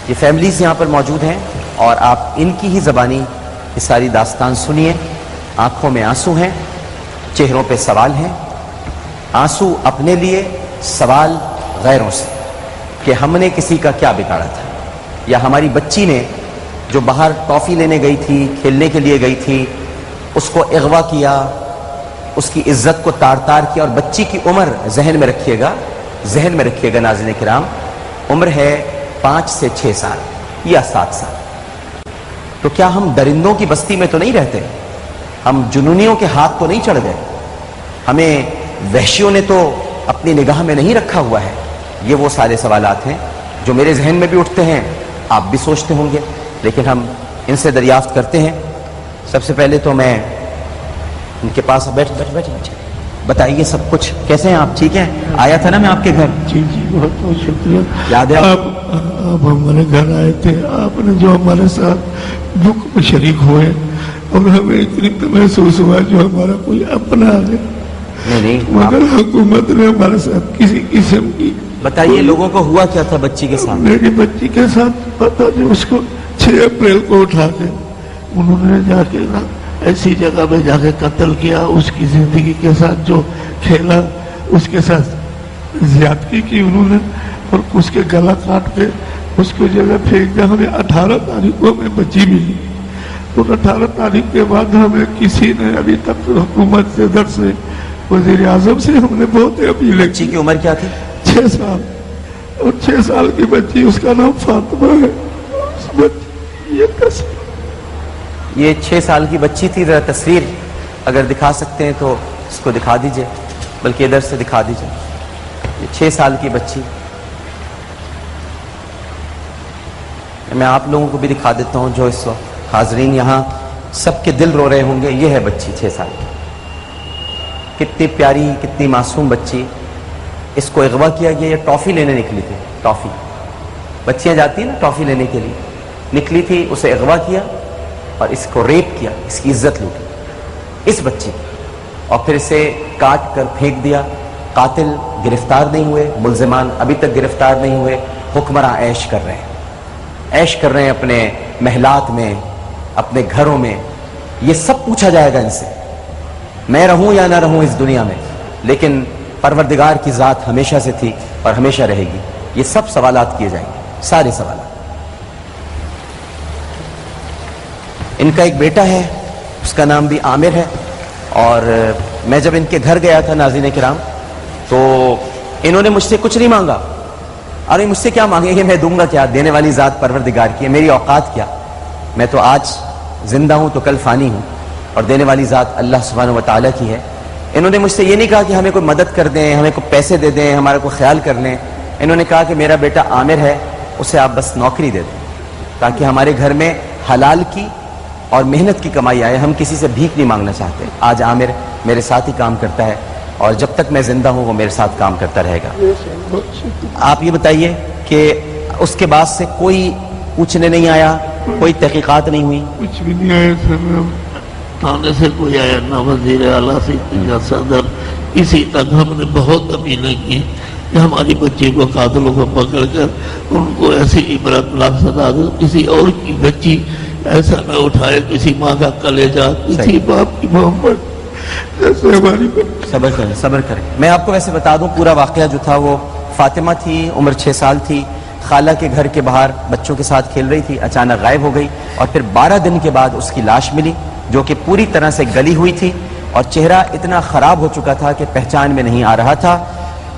یہ فیملیز یہاں پر موجود ہیں اور آپ ان کی ہی زبانی یہ ساری داستان سنیے. آنکھوں میں آنسو ہیں, چہروں پہ سوال ہیں. آنسو اپنے لیے, سوال غیروں سے کہ ہم نے کسی کا کیا بگاڑا تھا, یا ہماری بچی نے جو باہر ٹافی لینے گئی تھی, کھیلنے کے لیے گئی تھی, اس کو اغوا کیا, اس کی عزت کو تار تار کیا. اور بچی کی عمر ذہن میں رکھیے گا ناظرین کرام, عمر ہے 5 سے 6 سال یا 7 سال. تو کیا ہم درندوں کی بستی میں تو نہیں رہتے؟ ہم جنونیوں کے ہاتھ تو نہیں چڑھ گئے؟ ہمیں وحشیوں نے تو اپنی نگاہ میں نہیں رکھا ہوا ہے؟ یہ وہ سارے سوالات ہیں جو میرے ذہن میں بھی اٹھتے ہیں, آپ بھی سوچتے ہوں گے, لیکن ہم ان سے دریافت کرتے ہیں. سب سے پہلے تو میں ان کے پاس بیٹھ بتائیے سب کچھ, کیسے ہیں آپ؟ ٹھیک ہیں؟ آیا تھا نا میں آپ کے گھر؟ جی بہت بہت شکریہ. یاد ہے آپ ہمارے گھر آئے تھے, آپ نے جو ہمارے ساتھ دکھ میں شریک ہوئے اور ہمیں اتنی محسوس ہوا جو ہمارا کوئی اپنا آ گیا. نہیں مگر حکومت نے ہمارے ساتھ کسی قسم کی. بتائیے لوگوں کو ہوا کیا تھا بچی کے ساتھ؟ میری بچی کے ساتھ پتا جو اس کو 6 اپریل کو اٹھا کے انہوں نے جا کے ایسی جگہ پہ جا کے قتل کیا. اس کی زندگی کے ساتھ جو کھیلا, اس کے ساتھ زیادتی کی انہوں نے, اور اس کے گلا کاٹ کے اس کو جگہ پھینک دیا. ہمیں 18 تاریخ کو ہمیں بچی ملی, اور 18 تاریخ کے بعد ہمیں کسی نے ابھی تک حکومت سے, در سے, وزیر اعظم سے ہم نے بہت اپیلیں. بچی کی عمر کیا تھی؟ 6 سال. اور 6 سال کی بچی, اس کا نام فاطمہ ہے. اس بچی یہ 6 سال کی بچی تھی. ذرا تصویر اگر دکھا سکتے ہیں تو اس کو دکھا دیجئے, بلکہ ادھر سے دکھا دیجئے. یہ 6 سال کی بچی, میں آپ لوگوں کو بھی دکھا دیتا ہوں جو اس وقت حاضرین یہاں سب کے دل رو رہے ہوں گے. یہ ہے بچی 6 سال کی. کتنی پیاری, کتنی معصوم بچی. اس کو اغوا کیا گیا. یہ ٹافی لینے نکلی تھی, ٹافی, بچیاں جاتی ہیں نا ٹافی لینے کے لیے, نکلی تھی, اسے اغوا کیا اور اس کو ریپ کیا, اس کی عزت لوٹی اس بچی کی, اور پھر اسے کاٹ کر پھینک دیا. قاتل گرفتار نہیں ہوئے, ملزمان ابھی تک گرفتار نہیں ہوئے. حکمراں عیش کر رہے ہیں اپنے محلات میں, اپنے گھروں میں. یہ سب پوچھا جائے گا ان سے, میں رہوں یا نہ رہوں اس دنیا میں, لیکن پروردگار کی ذات ہمیشہ سے تھی اور ہمیشہ رہے گی. یہ سب سوالات کیے جائیں گے, سارے سوالات. ان کا ایک بیٹا ہے, اس کا نام بھی عامر ہے. اور میں جب ان کے گھر گیا تھا ناظرین کرام, تو انہوں نے مجھ سے کچھ نہیں مانگا. ارے مجھ سے کیا مانگیں گے, میں دوں گا کیا؟ دینے والی ذات پروردگار کی ہے, میری اوقات کیا. میں تو آج زندہ ہوں تو کل فانی ہوں, اور دینے والی ذات اللہ سبحانہ و تعالیٰ کی ہے. انہوں نے مجھ سے یہ نہیں کہا کہ ہمیں کوئی مدد کر دیں, ہمیں کوئی پیسے دے دیں, ہمارا کوئی خیال کر لیں. انہوں نے کہا کہ میرا بیٹا عامر ہے, اسے آپ بس نوکری دے دیں, تاکہ ہمارے گھر میں حلال کی اور محنت کی کمائی آئے. ہم کسی سے بھیک نہیں مانگنا چاہتے. آج عامر میرے ساتھ ہی کام کرتا ہے, اور جب تک میں زندہ ہوں وہ میرے ساتھ کام کرتا رہے گا. آپ یہ بتائیے کہ اس کے بعد سے کوئی پوچھنے نہیں آیا, کوئی تحقیقات نہیں ہوئی؟ کچھ بھی نہیں آیا سر, تھانے سے کوئی آیا نہ, وزیر اعلیٰ سے یا صدر. اسی تک ہم نے بہت اپیلیں کی کہ ہماری بچی کو قاتلوں کو پکڑ کر ان کو ایسی عبرتناک سزا دو, کسی اور کی بچی ایسا نہ اٹھائے, کسی ماں کا کلیجہ, کسی باپ کی محبت جیسے ہماری بچی. صبر کریں. میں آپ کو ویسے بتا دوں پورا واقعہ جو تھا وہ فاطمہ تھی, عمر 6 سال تھی, خالہ کے گھر کے باہر بچوں کے ساتھ کھیل رہی تھی, اچانک غائب ہو گئی, اور پھر 12 دن کے بعد اس کی لاش ملی جو کہ پوری طرح سے گلی ہوئی تھی, اور چہرہ اتنا خراب ہو چکا تھا کہ پہچان میں نہیں آ رہا تھا.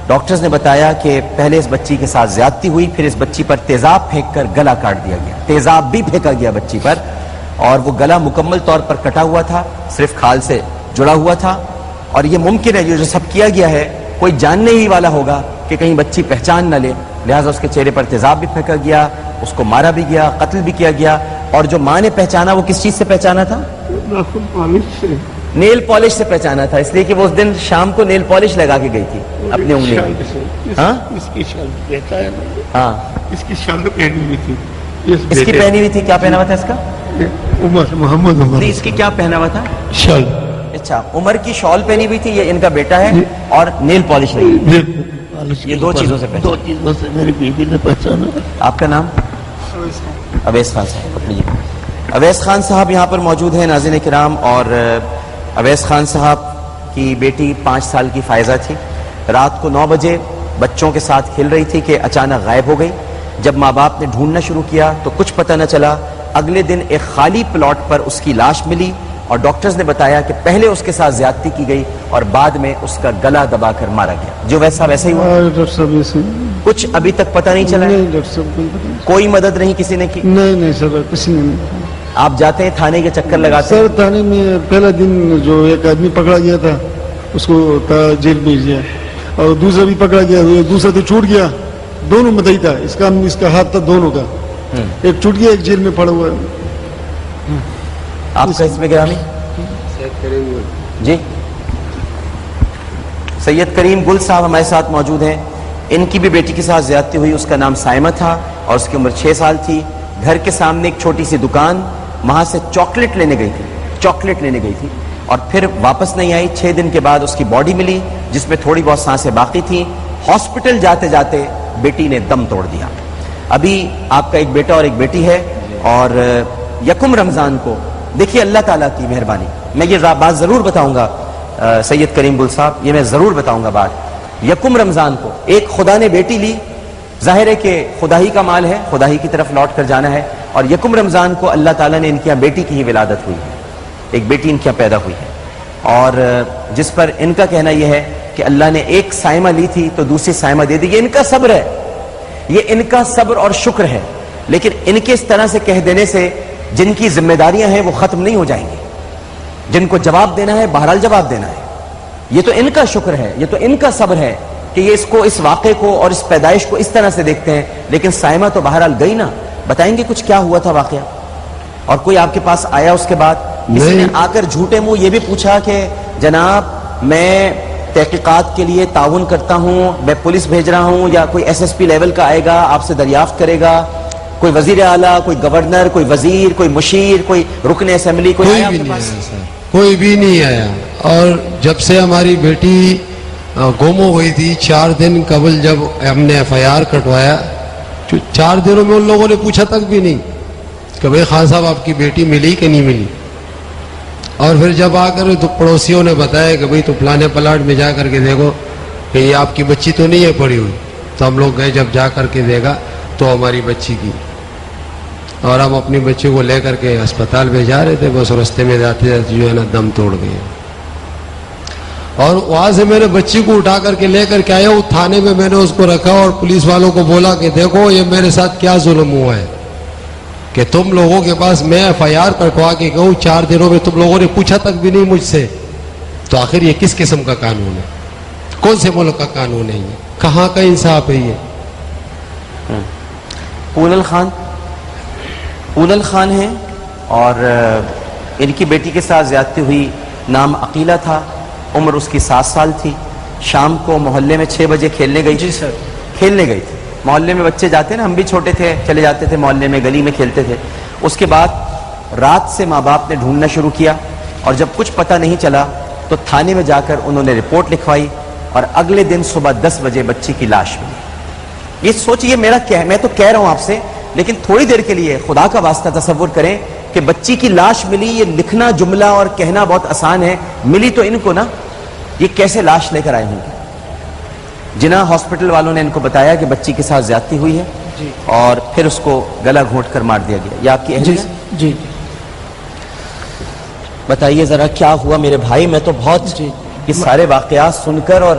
ڈاکٹرز نے بتایا کہ پہلے اس بچی کے ساتھ زیادتی ہوئی, پھر اس بچی پر تیزاب پھینک کر گلا کاٹ دیا گیا. تیزاب بھی پھینکا گیا بچی پر, اور وہ گلا مکمل طور پر کٹا ہوا تھا, صرف کھال سے جڑا ہوا تھا. اور یہ ممکن ہے جو سب کیا گیا ہے کوئی جاننے ہی والا ہوگا کہ کہیں بچی پہچان نہ لے, لہٰذا اس کے چہرے پر تیزاب بھی پھینکا گیا, اس کو مارا بھی گیا, قتل بھی کیا گیا. اور جو ماں نے پہچانا وہ کس چیز سے پہچانا تھا؟ نیل پالش سے پہچانا تھا, اس لیے کہ وہ اس دن شام کو نیل پالش لگا کے گئی تھی اپنی انگلی میں. ہاں اس کی شال بیٹا ہے نا, ہاں اس کی شال پہنی ہوئی تھی. اس کی پہنی ہوئی تھی, کیا پہنا ہوا تھا اس کا؟ محمد عمر. اس کی کیا پہنا ہوا تھا؟ شال. اچھا, عمر کی شال پہنی ہوئی تھی, یہ ان کا بیٹا ہے, اور نیل پالش لگی. یہ 2 چیزوں سے پہچانا. 2 چیزوں سے میری بیوی نے پہچانا. آپ کا نام؟ اویس خان صاحب پکڑیے. اویس خان صاحب یہاں پر موجود ہیں ناظرین کرام. اور اویس خان صاحب کی بیٹی 5 سال کی فائزہ تھی. رات کو 9 بجے بچوں کے ساتھ کھیل رہی تھی کہ اچانک غائب ہو گئی. جب ماں باپ نے ڈھونڈنا شروع کیا تو کچھ پتہ نہ چلا. اگلے دن ایک خالی پلاٹ پر اس کی لاش ملی اور ڈاکٹرز نے بتایا کہ پہلے اس کے ساتھ زیادتی کی گئی اور بعد میں اس کا گلا دبا کر مارا گیا. جو ویسا ویسا ہی ہوا. ڈاکٹر صاحب ایسے کچھ ابھی تک پتہ نہیں چلا. نہیں ڈاکٹر صاحب کوئی پتہ نہیں. کوئی مدد نہیں کسی نے کی. نہیں سر کسی نے نہیں. آپ جاتے ہیں تھانے کے چکر لگاتے ہیں؟ سر تھانے میں پہلا دن جو ایک آدمی پکڑا گیا تھا اس کو جیل بھیج دیا اور دوسرا بھی پکڑا گیا. دوسرا تو چھوٹ گیا. دونوں مدعی تھا. اس کا ہاتھ تھا دونوں کا. ایک چھوٹ گیا ایک جیل میں پڑا ہوا ہے. آپ کا اس میں گرامی جی سید کریم گل صاحب ہمارے ساتھ موجود ہیں. ان کی بھی بیٹی کے ساتھ زیادتی ہوئی. اس کا نام سائمہ تھا اور اس کی عمر 6 سال تھی. گھر کے سامنے ایک چھوٹی سی دکان, وہاں سے چاکلیٹ لینے گئی تھی اور پھر واپس نہیں آئی. 6 دن کے بعد اس کی باڈی ملی جس میں تھوڑی بہت سانسیں باقی تھیں. ہاسپٹل جاتے جاتے بیٹی نے دم توڑ دیا. ابھی آپ کا ایک بیٹا اور ایک بیٹی ہے. اور یکم رمضان کو دیکھیے اللہ تعالیٰ کی مہربانی, میں یہ بات ضرور بتاؤں گا سید کریم گل صاحب, یہ میں ضرور بتاؤں گا بات. یکم رمضان کو ایک خدا نے بیٹی لی. ظاہر ہے کہ خدا ہی کا مال ہے, خدا ہی کی طرف لوٹ کر جانا ہے. اور یکم رمضان کو اللہ تعالیٰ نے ان کی بیٹی کی ہی ولادت ہوئی ہے. ایک بیٹی ان کی پیدا ہوئی ہے. اور جس پر ان کا کہنا یہ ہے کہ اللہ نے ایک سائمہ لی تھی تو دوسری سائمہ دے دی. یہ ان کا صبر ہے, یہ ان کا صبر اور شکر ہے. لیکن ان کے اس طرح سے کہہ دینے سے جن کی ذمہ داریاں ہیں وہ ختم نہیں ہو جائیں گی. جن کو جواب دینا ہے بہرحال جواب دینا ہے. یہ تو ان کا شکر ہے, یہ تو ان کا صبر ہے کہ یہ اس واقعے کو اور اس پیدائش کو اس طرح سے دیکھتے ہیں. لیکن سائمہ تو بہرحال گئی نا. بتائیں گے کچھ کیا ہوا تھا واقعہ؟ اور کوئی آپ کے پاس آیا اس کے بعد؟ کسی نے آ کر جھوٹے منہ یہ بھی پوچھا کہ جناب میں تحقیقات کے لیے تعاون کرتا ہوں, میں پولیس بھیج رہا ہوں, یا کوئی SSP لیول کا آئے گا آپ سے دریافت کرے گا, کوئی وزیر اعلیٰ, کوئی گورنر, کوئی وزیر, کوئی مشیر, کوئی رکن اسمبلی, کوئی بھی نہیں آیا؟ کوئی بھی نہیں آیا. اور جب سے ہماری بیٹی گم ہو گئی تھی 4 دن قبل جب ہم نے FIR کٹوایا, 4 دنوں میں ان لوگوں نے پوچھا تک بھی نہیں کہ بھائی خان صاحب آپ کی بیٹی ملی کہ نہیں ملی. اور پھر جب آ کر تو پڑوسیوں نے بتایا کہ بھائی تو فلانے پلاٹ میں جا کر کے دیکھو کہ یہ آپ کی بچی تو نہیں ہے پڑی ہوئی. تو ہم لوگ گئے, جب جا کر کے دیکھا تو ہماری بچی کی. اور ہم اپنی بچی کو لے کر کے اسپتال میں جا رہے تھے, بس رستے میں جاتے جاتے جو ہے نا دم توڑ گئے. اور وہاں سے میں نے بچی کو اٹھا کر کے لے کر کے آیا ہوں تھانے میں. میں نے اس کو رکھا اور پولیس والوں کو بولا کہ دیکھو یہ میرے ساتھ کیا ظلم ہوا ہے کہ تم لوگوں کے پاس میں FIR کٹوا کے گئے 4 دنوں میں تم لوگوں نے پوچھا تک بھی نہیں مجھ سے. تو آخر یہ کس قسم کا قانون ہے؟ کون سے ملک کا قانون ہے یہ؟ کہاں کا انصاف ہے یہ؟ پونل خان ہیں اور ان کی بیٹی کے ساتھ زیادتی ہوئی. نام عقیلہ تھا, عمر اس کی 7 سال تھی. شام کو محلے میں 6 بجے کھیلنے گئی. جی سر, کھیلنے گئی تھی. محلے میں بچے جاتے ہیں نا, ہم بھی چھوٹے تھے, چلے جاتے تھے محلے میں, گلی میں کھیلتے تھے. اس کے بعد رات سے ماں باپ نے ڈھونڈنا شروع کیا اور جب کچھ پتہ نہیں چلا تو تھانے میں جا کر انہوں نے رپورٹ لکھوائی اور اگلے دن صبح 10 بجے بچی کی لاش ملی. یہ سوچئے, میں تو کہہ رہا ہوں آپ سے, لیکن تھوڑی دیر کے لیے خدا کا واسطہ تصور کریں کہ بچی کی لاش ملی. یہ لکھنا جملہ اور کہنا بہت آسان ہے, ملی تو ان کو نا. یہ کیسے لاش لے کر آئے ہوں گے؟ جناح ہاسپٹل والوں نے ان کو بتایا کہ بچی کے ساتھ زیادتی ہوئی ہے جی. اور پھر اس کو گلا گھونٹ کر مار دیا گیا. یہ آپ کی اہلیہ؟ جی. بتائیے ذرا کیا ہوا میرے بھائی. میں تو بہت یہ سارے واقعات سن کر اور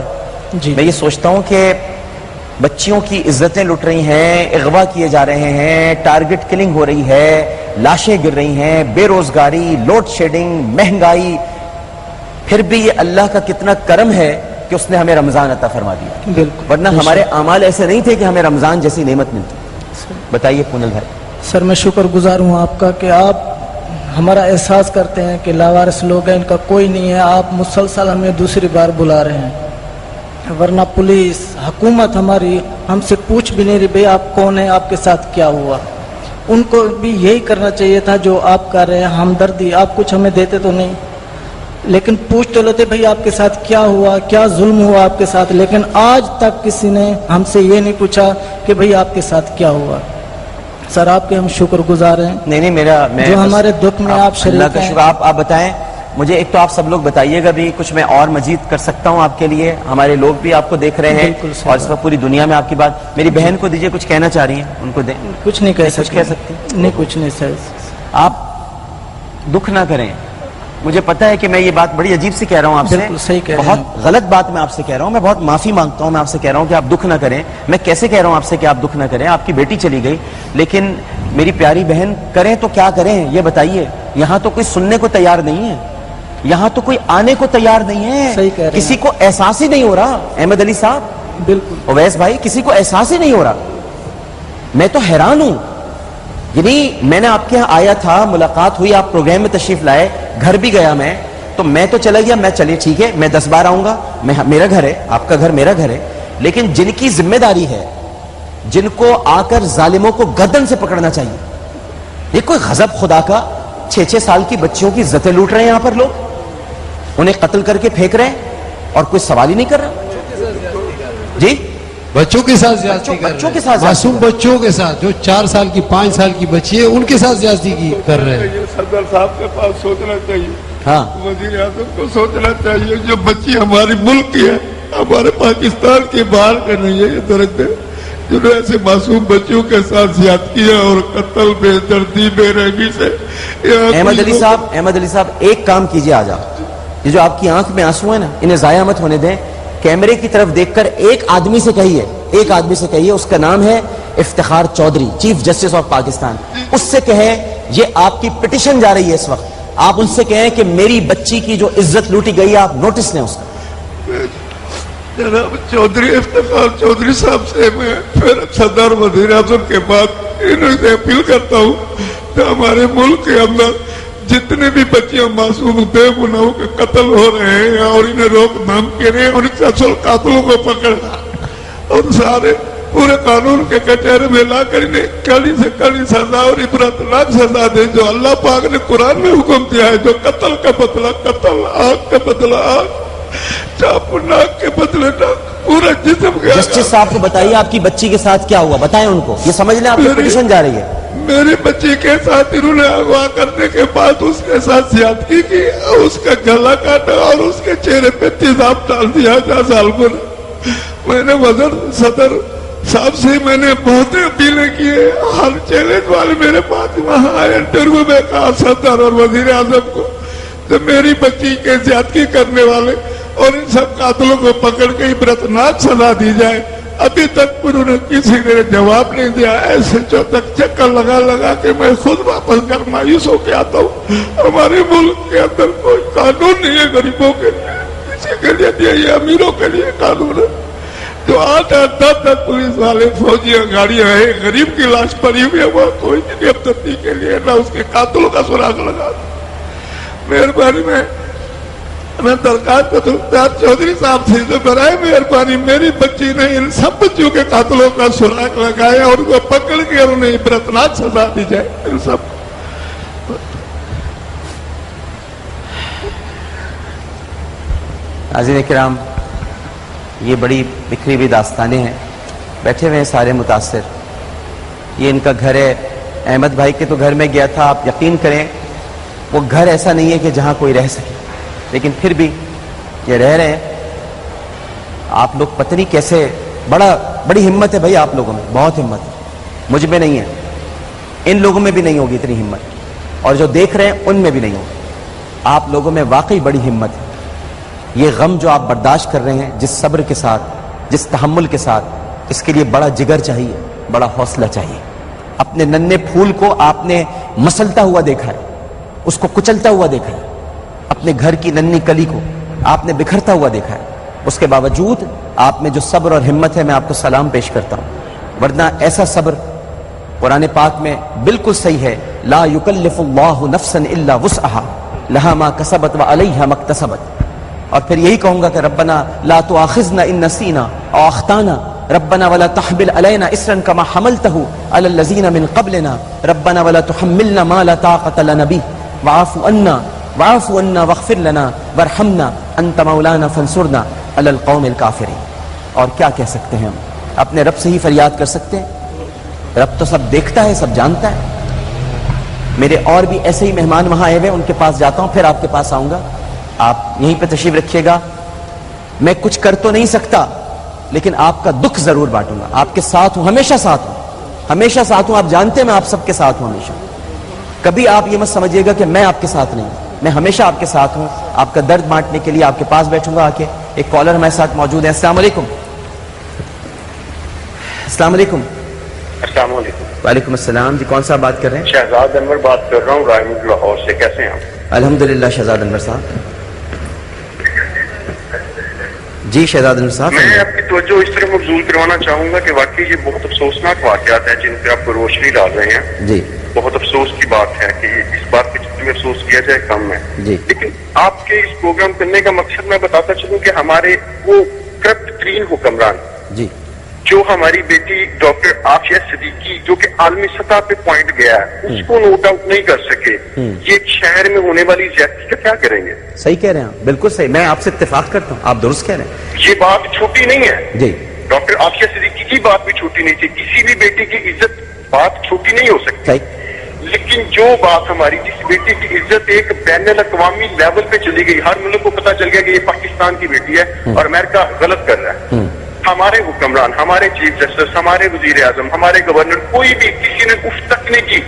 میں یہ سوچتا ہوں کہ بچیوں کی عزتیں لٹ رہی ہیں, اغوا کیے جا رہے ہیں, ٹارگٹ کلنگ ہو رہی ہے, لاشیں گر رہی ہیں, بے روزگاری, لوڈ شیڈنگ, مہنگائی. پھر بھی یہ اللہ کا کتنا کرم ہے کہ اس نے ہمیں رمضان عطا فرما دیا. ورنہ ہمارے اعمال ایسے نہیں تھے کہ ہمیں رمضان جیسی نعمت ملتی. بتائیے پونل بھائی. سر میں شکر گزار ہوں آپ کا کہ آپ ہمارا احساس کرتے ہیں کہ لاوارث لوگ ہیں, ان کا کوئی نہیں ہے. آپ مسلسل ہمیں دوسری بار بلا رہے ہیں, ورنہ پولیس حکومت ہماری ہم سے پوچھ بھی نہیں رہی بھئی آپ کون ہیں, آپ کے ساتھ کیا ہوا. ان کو بھی یہی کرنا چاہیے تھا جو آپ کر رہے ہیں, ہمدردی. آپ کچھ ہمیں دیتے تو نہیں, لیکن پوچھ تو لیتے بھئی آپ کے ساتھ کیا ہوا, کیا ظلم ہوا آپ کے ساتھ. لیکن آج تک کسی نے ہم سے یہ نہیں پوچھا کہ بھئی آپ کے ساتھ کیا ہوا. سر آپ کے ہم شکر گزار ہیں نہیں میں جو ہمارے دکھ میں آپ شریک اللہ کا ہیں. شکر. آپ بتائیں مجھے ایک تو آپ سب لوگ بتائیے گا بھی کچھ میں اور مزید کر سکتا ہوں آپ کے لیے. ہمارے لوگ بھی آپ کو دیکھ رہے ہیں بالکل صحیح اور اس وقت پوری دنیا میں آپ کی بات. میری بہن کو دیجیے, کچھ کہنا چاہ رہی ہیں, ان کو دیں. کچھ نہیں کہہ کچھ کہہ سکتے نہیں, کچھ نہیں سر. آپ دکھ نہ کریں. مجھے پتا ہے کہ میں یہ بات بڑی عجیب سی کہہ رہا ہوں آپ سے, بالکل صحیح کہہ رہے بہت ہیں. غلط بات میں آپ سے کہہ رہا ہوں. میں بہت معافی مانگتا ہوں, میں آپ سے کہہ رہا ہوں کہ آپ دکھ نہ کریں. میں کیسے کہہ رہا ہوں آپ سے کہ آپ دکھ نہ کریں؟ آپ کی بیٹی چلی گئی, لیکن میری پیاری بہن کریں تو کیا کریں یہ بتائیے. یہاں تو کوئی سننے کو تیار نہیں ہے, یہاں تو کوئی آنے کو تیار نہیں ہے. صحیح کہہ رہے ہیں. کسی کو احساس ہی نہیں ہو رہا. احمد علی صاحب, بالکل اویس بھائی, کسی کو احساس ہی نہیں ہو رہا. میں تو حیران ہوں. یعنی میں نے آپ کے یہاں آیا تھا, ملاقات ہوئی, آپ پروگرام میں تشریف لائے, گھر بھی گیا میں تو چلا گیا. میں چلیے ٹھیک ہے, میں 10 بار آؤں گا, میرا گھر ہے, آپ کا گھر میرا گھر ہے. لیکن جن کی ذمہ داری ہے, جن کو آ کر ظالموں کو گردن سے پکڑنا چاہیے. یہ کوئی غضب خدا کا. 6 سال کی بچیوں کی عزتیں لوٹ رہے ہیں یہاں پر لوگ, انہیں قتل کر کے پھینک رہے ہیں اور کوئی سوال ہی نہیں کر رہا. جی بچوں کے ساتھ زیادتی کر بچوں رہے کے ہیں. ساتھ معصوم بچوں کے ساتھ جو 4 سال کی 5 سال کی بچی ہے ان کے ساتھ زیادتی کر رہے ہیں. یہ صدر صاحب کے پاس سوچنا چاہیے, ہاں وزیر اعظم کو سوچنا چاہیے. جو بچی ہماری ملک کی ہے, ہمارے پاکستان کے باہر کے نہیں ہے, یہ درجے جنہوں نے ایسے معصوم بچوں کے ساتھ زیادتی ہے اور قتل بے دردی بے رحمی سے. احمد علی صاحب ایک کام کیجئے, آج آپ یہ جو آپ کی آنکھ میں آنسو ہیں نا, انہیں ضائع مت ہونے دیں. کیمرے کی طرف دیکھ کر ایک آدمی سے کہیے, اس کا نام ہے Iftikhar Chaudhry, chief justice of Pakistan. اس سے کہیں یہ آپ کی پٹیشن جا رہی ہے اس وقت, آپ ان سے کہیں کہ میری بچی کی جو عزت لوٹی گئی ہے آپ نوٹس لیں اس کا. جناب چودھری افتخار چودھری صاحب سے میں پھر صدر وزیر اعظم کے بعد انہوں سے اپیل کرتا ہوں کہ ہمارے ملک کے اندر جتنے بھی بچیاں معصوم بے گناہوں کے قتل ہو رہے ہیں اور انہیں روک تھام کے رہے ہیں, ان کے اصل قاتلوں کو پکڑنا اور سارے پورے قانون کے کچہرے میں لا کر انہیں کڑی سے کڑی سزا اور عبرتناک سزا دیں جو اللہ پاک نے قرآن میں حکم دیا ہے. جو قتل کا بدلہ قتل, آگ کا بدلہ آگ, چاپ ناک کے بدلے ناک, پورا جسم گیا. جسٹس صاحب کو بتائیے آپ کی بچی کے ساتھ کیا ہوا, بتائیں ان کو, یہ سمجھ لیں آپ کی پٹیشن جا رہی ہے. میری بچی کے ساتھ انہوں نے اغوا کرنے کے بعد اس کے ساتھ زیادتی کی, اس کا گلا کاٹا اور اس کے چہرے پہ تیزاب ڈال دیا 10 سال پر. میں نے صدر صاحب سے میں نے بہت اپیلیں کی, ہر چیلنج والے میرے پاس وہاں آئے, انٹرویو میں کہا صدر اور وزیر اعظم کو کہ میری بچی کے زیادتی کرنے والے اور ان سب قاتلوں کو پکڑ کے عبرتناک سزا دی جائے. ابھی تک انہوں نے کسی نے جواب نہیں دیا. ایسے چکر لگا کے میں خود واپس کر مایوس ہو کے آتا ہوں. ہمارے ملک کے اندر کوئی قانون نہیں ہے غریبوں کے لیے, کسی کے لیے نہیں, یہ امیروں کے لیے قانون ہے. جو 8-10 پولیس والے فوجیاں گاڑیاں ہیں, غریب کی لاش پڑی ہوئی ہے, وہ کوئی نہیں ابتدی کے لیے نہ اس کے قاتلوں کا سراغ لگا. مہربانی میں درخواست کرتا ہوں چودھری صاحب سے, برائے مہربانی میری بچی نے ان سب بچیوں کے قاتلوں کا سراغ لگایا اور ان کو پکڑ کے اور انہیں عبرتناک سزا دی جائے. ان سب ناظرین کرام, یہ بڑی بکھری ہوئی داستانیں ہیں. بیٹھے ہوئے ہیں سارے متاثر. یہ ان کا گھر ہے. احمد بھائی کے تو گھر میں گیا تھا, آپ یقین کریں وہ گھر ایسا نہیں ہے کہ جہاں کوئی رہ سکے, لیکن پھر بھی یہ رہ رہے ہیں. آپ لوگ پتہ نہیں کیسے, بڑی ہمت ہے بھائی آپ لوگوں میں, بہت ہمت ہے. مجھ میں نہیں ہے, ان لوگوں میں بھی نہیں ہوگی اتنی ہمت, اور جو دیکھ رہے ہیں ان میں بھی نہیں ہوگی. آپ لوگوں میں واقعی بڑی ہمت ہے. یہ غم جو آپ برداشت کر رہے ہیں, جس صبر کے ساتھ, جس تحمل کے ساتھ, اس کے لیے بڑا جگر چاہیے, بڑا حوصلہ چاہیے. اپنے ننھے پھول کو آپ نے مسلتا ہوا دیکھا ہے, اس کو کچلتا ہوا دیکھا ہے. اپنے گھر کی ننھی کلی کو آپ نے بکھرتا ہوا دیکھا ہے. اس کے باوجود آپ میں جو صبر اور ہمت ہے, میں آپ کو سلام پیش کرتا ہوں. ورنہ ایسا صبر قرآن پاک میں بالکل صحیح ہے, لا یکلف اللہ نفسا الا وسعها لها ما کسبت وعلیہا ما اکتسبت. اور پھر یہی کہوں گا کہ ربنا لا تؤاخذنا ان نسینا او اخطانا, ربنا ولا تحمل علینا اسرا کما حملته علی الذین من قبلنا, ربنا ولا تحملنا ما لا طاقة لنا به واعف عنا واغفر لنا وارحمنا انت مولانا فانصرنا علی القوم الکافرین. اور کیا کہہ سکتے ہیں ہم؟ اپنے رب سے ہی فریاد کر سکتے ہیں. رب تو سب دیکھتا ہے, سب جانتا ہے. میرے اور بھی ایسے ہی مہمان وہاں آئے ہوئے, ان کے پاس جاتا ہوں, پھر آپ کے پاس آؤں گا. آپ یہیں پہ تشریف رکھیے گا. میں کچھ کر تو نہیں سکتا, لیکن آپ کا دکھ ضرور بانٹوں گا. آپ کے ساتھ ہوں, ہمیشہ ساتھ ہوں, ہمیشہ ساتھ ہوں. آپ جانتے ہیں میں آپ سب کے ساتھ ہوں ہمیشہ. کبھی آپ یہ مت سمجھیے گا کہ میں آپ کے ساتھ نہیں, میں ہمیشہ آپ کے ساتھ ہوں. آپ کا درد بانٹنے کے لیے آپ کے پاس بیٹھوں گا آ کے. ایک کالر ہمارے ساتھ موجود ہے. السلام علیکم. السلام علیکم. السلام علیکم. وعلیکم السلام. جی کون صاحب بات کر رہے ہیں؟ شہزاد انور بات کر رہا ہوں, رائے لاہور سے. کیسے ہیں آپ؟ الحمدللہ شہزاد انور صاحب. جی شہزاد انور صاحب, میں آپ کی توجہ اس طرح مبذول کروانا چاہوں گا کہ واقعی یہ بہت افسوسناک واقعات ہیں جن پہ آپ کو روشنی ڈال رہے ہیں. جی بہت افسوس کی بات ہے کہ اس بات پہ جتنے افسوس کیا جائے کم ہے. جی. لیکن آپ کے اس پروگرام کرنے کا مقصد میں بتاتا چلوں کہ ہمارے وہ کرپٹ ترین حکمران جی جو ہماری بیٹی ڈاکٹر عافیہ صدیقی جو کہ عالمی سطح پہ پوائنٹ گیا ہے اس کو نوٹ آؤٹ نہیں کر سکے, یہ ایک شہر میں ہونے والی زیادتی کا کیا کریں گے؟ صحیح کہہ رہے ہیں, بالکل صحیح. میں آپ سے اتفاق کرتا ہوں, آپ درست کہہ رہے ہیں. یہ بات چھوٹی نہیں ہے. جی ڈاکٹر عافیہ صدیقی کی بات بھی چھوٹی نہیں تھی. کسی بھی بیٹی کی عزت بات چھوٹی نہیں ہو سکتی. صحیح. لیکن جو بات ہماری جس بیٹی کی عزت ایک بین الاقوامی لیول پہ چلی گئی, ہر ملک کو پتا چل گیا کہ یہ پاکستان کی بیٹی ہے اور امریکہ غلط کر رہا ہے. ہمارے حکمران, ہمارے چیف جسٹس, ہمارے وزیر اعظم, ہمارے گورنر, کوئی بھی کسی نے اف تک نہیں کی.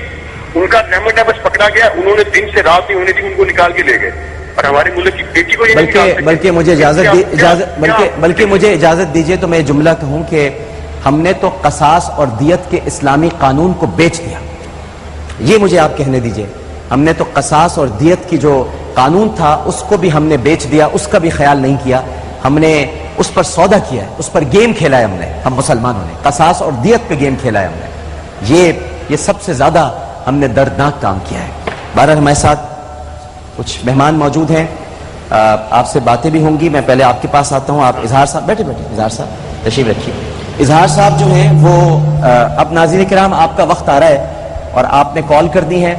ان کا ریمنڈ ہے بس پکڑا گیا, انہوں نے دن سے رات نہیں ہونے دی, ان کو نکال کے لے گئے. اور ہمارے ملک کی بیٹی کو یہ نہیں نکال سکتے. بلکہ مجھے اجازت دیجیے تو میں جملہ کہوں کہ ہم نے تو قصاص اور دیت کے اسلامی قانون کو بیچ دیا. یہ مجھے آپ کہنے دیجیے. ہم نے تو قصاص اور دیت کی جو قانون تھا اس کو بھی ہم نے بیچ دیا, اس کا بھی خیال نہیں کیا. ہم نے اس پر سودا کیا ہے, اس پر گیم کھیلا ہے. ہم مسلمانوں نے قصاص اور دیت پہ گیم کھیلا ہے. ہم نے یہ سب سے زیادہ ہم نے دردناک کام کیا ہے. بہرحال ہمارے ساتھ کچھ مہمان موجود ہیں, آپ سے باتیں بھی ہوں گی. میں پہلے آپ کے پاس آتا ہوں. آپ اظہار صاحب بیٹھے اظہار صاحب تشریف رکھیے. اظہار صاحب جو ہیں وہ اب ناظرین کرام آپ کا وقت آ رہا ہے اور آپ نے کال کر دی ہے.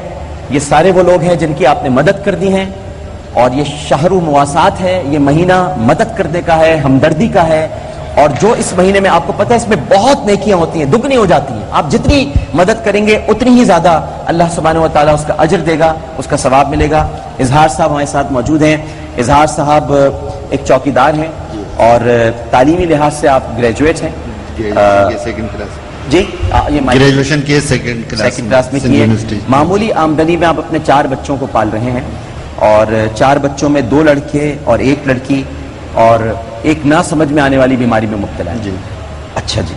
یہ سارے وہ لوگ ہیں جن کی آپ نے مدد کر دی ہیں, اور یہ شہر و مواسات ہے, یہ مہینہ مدد کرنے کا ہے, ہمدردی کا ہے. اور جو اس مہینے میں آپ کو پتہ ہے اس میں بہت نیکیاں ہوتی ہیں, دگنی ہو جاتی ہیں. آپ جتنی مدد کریں گے اتنی ہی زیادہ اللہ سبحانہ و تعالیٰ اس کا اجر دے گا, اس کا ثواب ملے گا. اظہار صاحب ہمارے ساتھ موجود ہیں. اظہار صاحب ایک چوکیدار ہیں اور تعلیمی لحاظ سے آپ گریجویٹ ہیں. جی یہ گریجویشن کی سیکنڈ کلاس میں کی ہے. معمولی آمدنی میں آپ اپنے 4 بچوں کو پال رہے ہیں, اور 4 بچوں میں 2 لڑکے اور 1 لڑکی, اور ایک نہ سمجھ میں آنے والی بیماری میں مبتلا ہے. جی اچھا جی.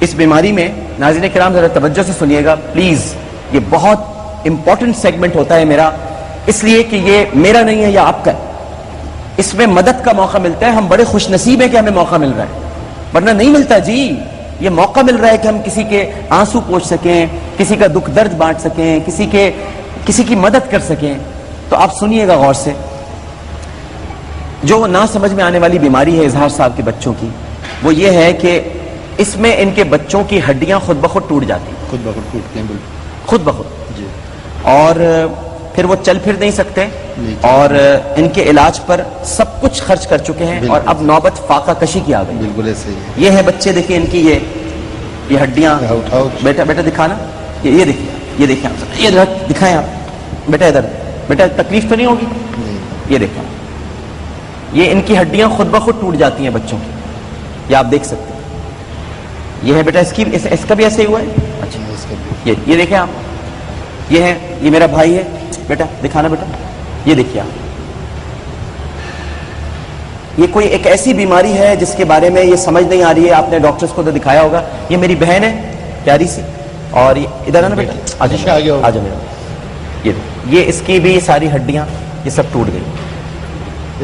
اس بیماری میں ناظرین کرام ذرا توجہ سے سنیے گا پلیز. یہ بہت امپورٹنٹ سیگمنٹ ہوتا ہے میرا, اس لیے کہ یہ میرا نہیں ہے یا آپ کا. اس میں مدد کا موقع ملتا ہے. ہم بڑے خوش نصیب ہیں کہ ہمیں موقع مل رہا ہے, ورنہ نہیں ملتا جی. یہ موقع مل رہا ہے کہ ہم کسی کے آنسو پوچھ سکیں, کسی کا دکھ درد بانٹ سکیں, کسی کی مدد کر سکیں. تو آپ سنیے گا غور سے. جو نہ سمجھ میں آنے والی بیماری ہے اظہار صاحب کے بچوں کی, وہ یہ ہے کہ اس میں ان کے بچوں کی ہڈیاں خود بخود ٹوٹ جاتی ہیں. خود بخود ٹوٹتے ہیں, خود بخود. جی. اور پھر وہ چل پھر نہیں سکتے, اور ان کے علاج پر سب کچھ خرچ کر چکے ہیں, اور اب نوبت فاقہ کشی کی آ گئی. بالکل ایسے ہی. یہ ہے بچے, دیکھیں ان کی یہ ہڈیاں. بیٹا دکھانا. یہ دیکھیں آپ, یہ دکھائیں آپ. بیٹا ادھر, بیٹا تکلیف تو نہیں ہوگی. یہ دیکھیں, یہ ان کی ہڈیاں خود بخود ٹوٹ جاتی ہیں بچوں کی. یہ آپ دیکھ سکتے ہیں. یہ ہے بیٹا, اس کا بھی ایسے ہی ہوا ہے. اچھا یہ دیکھیں آپ, یہ ہے, یہ میرا بھائی ہے. بیٹا دکھانا بیٹا. یہ دیکھیے آپ, یہ کوئی ایک ایسی بیماری ہے جس کے بارے میں یہ سمجھ نہیں آ رہی ہے. آپ نے ڈاکٹرز کو تو دکھایا ہوگا. یہ میری بہن ہے پیاری سی, اور ادھر آنا بیٹا, آ جاؤ میرا. یہ اس کی بھی ساری ہڈیاں یہ سب ٹوٹ گئی.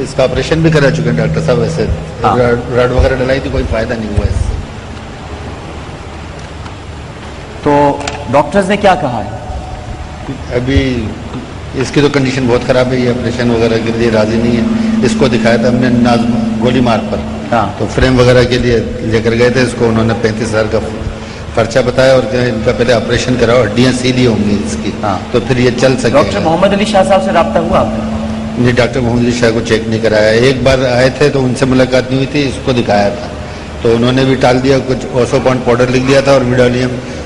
اس کا آپریشن بھی کرا چکے ہیں ڈاکٹر صاحب. ویسے رڈ وغیرہ ڈلائی تھی, کوئی فائدہ نہیں ہوا اس سے. تو ڈاکٹرز نے کیا کہا ہے؟ ابھی اس کی تو کنڈیشن بہت خراب ہے, یہ آپریشن وغیرہ کے لیے راضی نہیں ہے. اس کو دکھایا تھا ہم نے گولی مار پر, تو فریم وغیرہ کے لیے لے کر گئے تھے. اس کو انہوں نے 35,000 کا خرچہ بتایا, اور ان کا پہلے آپریشن کراؤ, ہڈیاں سیدھی ہوں گی اس کی, تو پھر یہ چل سکے. ڈاکٹر محمد علی شاہ صاحب سے رابطہ ہوا آپ کا؟ جی, ڈاکٹر محمد علی شاہ کو چیک نہیں کرایا. ایک بار آئے تھے تو ان سے ملاقات نہیں ہوئی تھی. اس کو دکھایا تھا تو انہوں نے بھی ٹال دیا. کچھ اوسو پوائنٹ پاؤڈر لکھ دیا تھا اور ویڈولیم